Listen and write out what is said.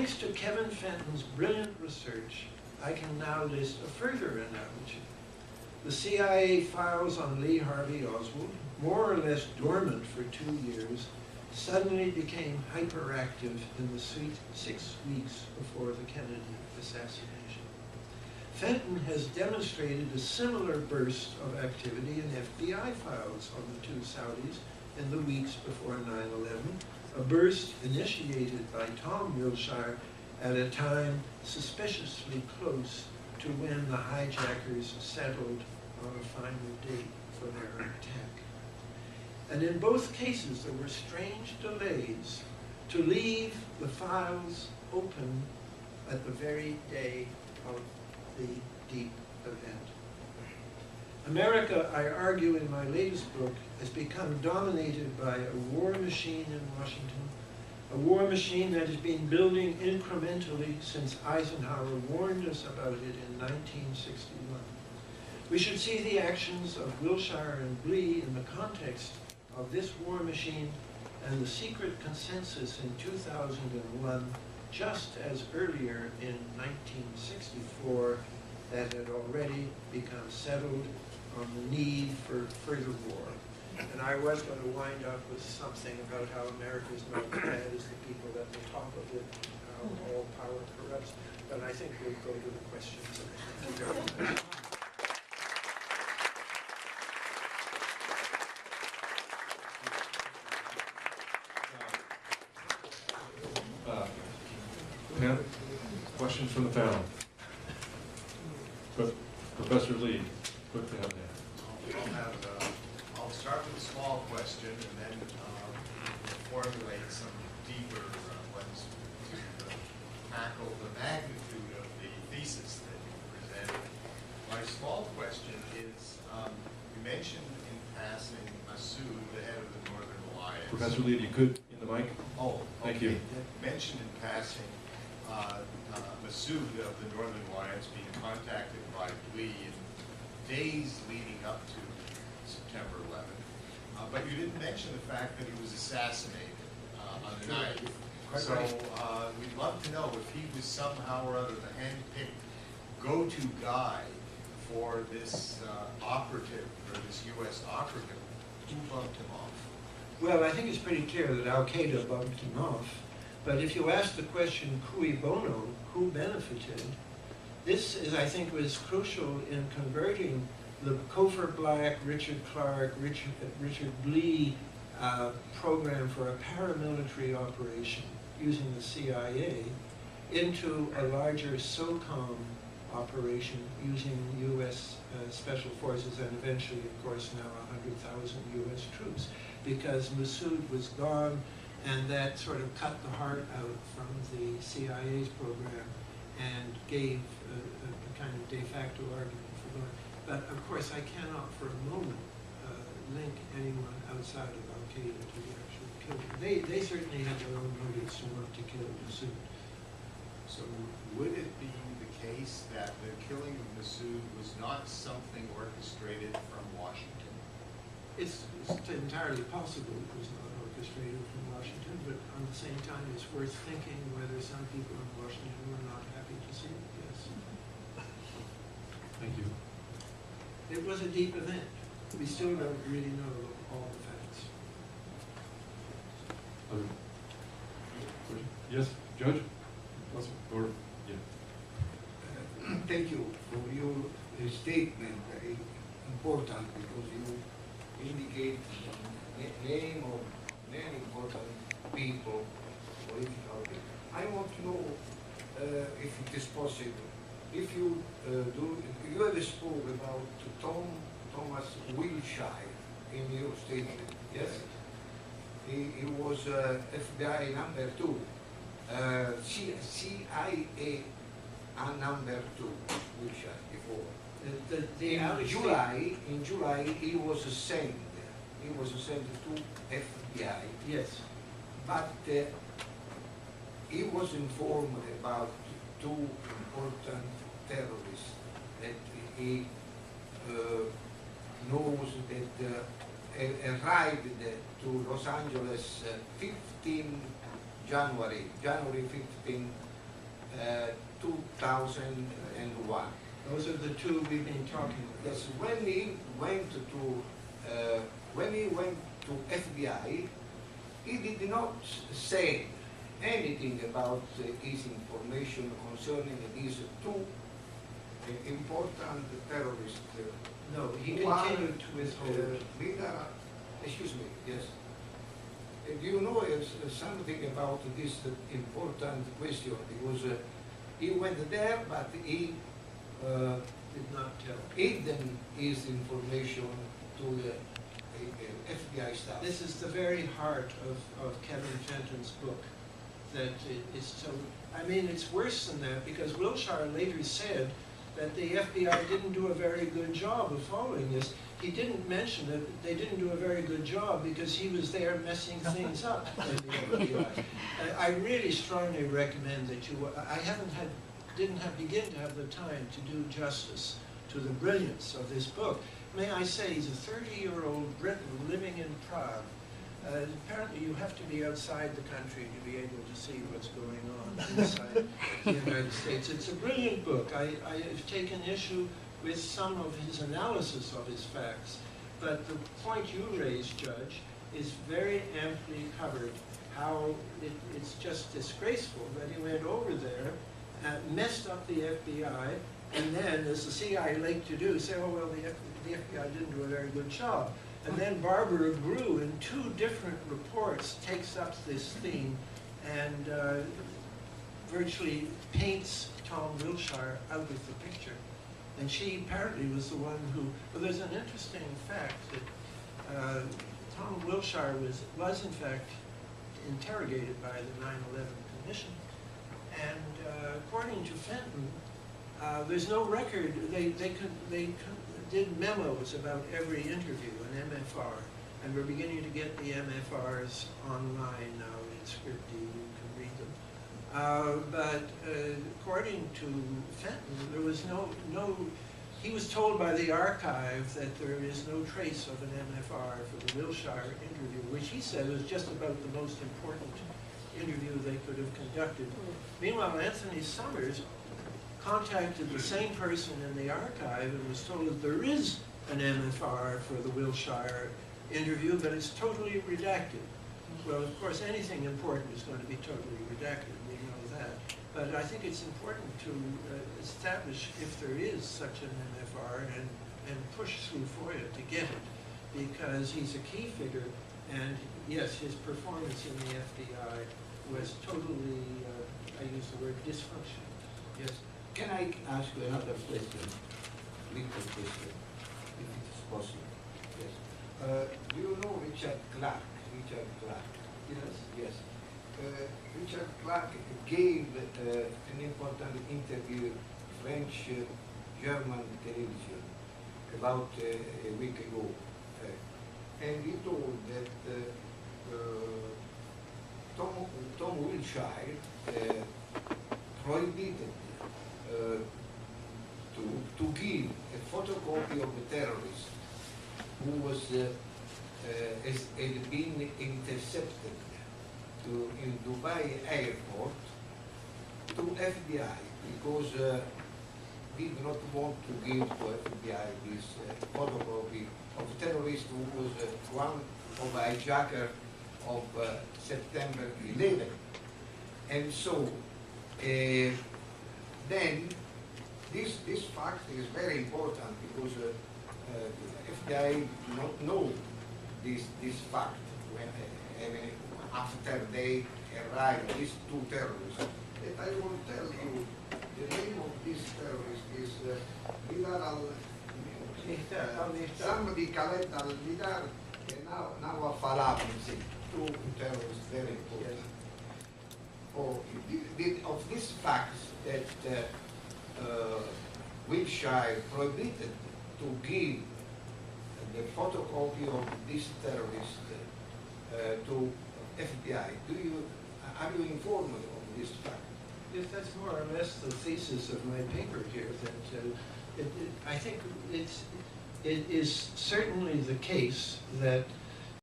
thanks to Kevin Fenton's brilliant research, I can now list a further analogy. The CIA files on Lee Harvey Oswald, more or less dormant for 2 years, suddenly became hyperactive in the 6 weeks before the Kennedy assassination. Fenton has demonstrated a similar burst of activity in FBI files on the 2 Saudis in the weeks before 9/11, a burst initiated by Tom Wilshire at a time suspiciously close to when the hijackers settled on a final date for their attack. And in both cases, there were strange delays to leave the files open at the very day of the deep event. America, I argue in my latest book, has become dominated by a war machine in Washington, a war machine that has been building incrementally since Eisenhower warned us about it in 1961. We should see the actions of Wilshire and Blee in the context of this war machine and the secret consensus in 2001, just as earlier in 1964, that had already become settled on the need for further war. And I was going to wind up with something about how America is not as bad as the people at the top of it, how all power corrupts. But I think we'll go to the questions. Thank you very much. Panel? Questions from the panel? Professor Lee, quickly on that. I'll start with a small question and then formulate some deeper ones to tackle the magnitude of the thesis that you presented. My small question is, you mentioned in passing Massoud, the head of the Northern Alliance. Professor Lee, if you could, in the mic. Oh, thank okay. you. You mentioned in passing Massoud of the Northern Alliance being contacted by Lee in days leading up to September 11th. But you didn't mention the fact that he was assassinated on the 9th. So we'd love to know if he was somehow or other the hand-picked go-to guy for this operative, or this U.S. operative, who bumped him off. Well, I think it's pretty clear that Al-Qaeda bumped him off. But if you ask the question, cui bono, who benefited, this is, I think, was crucial in converting the Cofer Black, Richard Clark, Richard Blee program for a paramilitary operation using the CIA into a larger SOCOM operation using U.S. Special Forces and eventually, of course, now 100,000 U.S. troops, because Massoud was gone, and that sort of cut the heart out from the CIA's program and gave a kind of de facto argument for going. But of course, I cannot for a moment link anyone outside of Al-Qaeda to the actual killing. They certainly had their own motives to want to kill Massoud. So would it be the case that the killing of Massoud was not something orchestrated from Washington? It's entirely possible it was not orchestrated from Washington, but at the same time, it's worth thinking whether some people in Washington were not happy to see it. Yes. Thank you. It was a deep event. We still don't really know all the facts. Yes, Judge? Or, yeah. Thank you for your statement, very important, because you indicate the name of many important people, political people. I want to know if it is possible, if you you have spoke about Thomas Wilshire in your statement, yes? He was FBI number 2, CIA number 2, Wilshire before. In July, he was sent. He was sent to FBI. Yes. But he was informed about 2 important terrorists that he knows that arrived to Los Angeles 15 January 15, 2001. Those are the two we've been talking about. Yes, when he went to FBI, he did not say anything about his information concerning these two important terrorists. No, he One, continued to withhold. Excuse me, yes. Do you know something about this important question? Because he went there, but he Did not tell. hidden his information to the FBI staff. This is the very heart of Kevin Fenton's book, that it is so, I mean, it's worse than that, because Wilshire later said that the FBI didn't do a very good job of following this. He didn't mention that they didn't do a very good job because he was there messing things up in the FBI. I really strongly recommend that you, didn't begin to have the time to do justice to the brilliance of this book. May I say, he's a 30-year-old Briton living in Prague. Apparently you have to be outside the country to be able to see what's going on inside the United States. It's a brilliant book. I have taken issue with some of his analysis of his facts, but the point you raised, Judge, is very amply covered. How it's just disgraceful that he went over there, messed up the FBI, and then, as the CIA like to do, say, oh, well, the FBI didn't do a very good job. And then Barbara Brew, in two different reports, takes up this theme and virtually paints Tom Wilshire out of the picture. And she apparently was the one who, well, there's an interesting fact that Tom Wilshire was in fact interrogated by the 9/11 Commission. And according to Fenton, there's no record. They did memos about every interview, an MFR, and we're beginning to get the MFRs online now in Scripty. You can read them. But according to Fenton, there was no. He was told by the archive that there is no trace of an MFR for the Wilshire interview, which he said was just about the most important interview they could have conducted. Meanwhile, Anthony Summers contacted the same person in the archive and was told that there is an MFR for the Wilshire interview, but it's totally redacted. Well, of course, anything important is going to be totally redacted, we know that. But I think it's important to establish if there is such an MFR and push through FOIA to get it, because he's a key figure, and yes, his performance in the FBI was totally, I use the word dysfunctional. Yes. Can I ask you another question? Little question, if it is possible. Yes. Do you know Richard Clarke? Richard Clarke. Yes. Yes. Richard Clarke gave an important interview French-German television about a week ago. And he told that Tom Wilshire prohibited to give a photocopy of a terrorist who was had been intercepted in Dubai airport to FBI, because he did not want to give to FBI this photocopy of a terrorist who was one of the hijacker of September 11. And so then this fact is very important, because FBI do not know this fact when after they arrived, these two terrorists. That I will tell you, the name of this terrorist is Vidar somebody Khaled al-Vidar and now al-Falabi, two terrorists, very important. Of these facts that Wilshire prohibited to give the photocopy of this terrorist to FBI. Are you informed of this fact? Yes, that's more or less the thesis of my paper here. That I think it is certainly the case that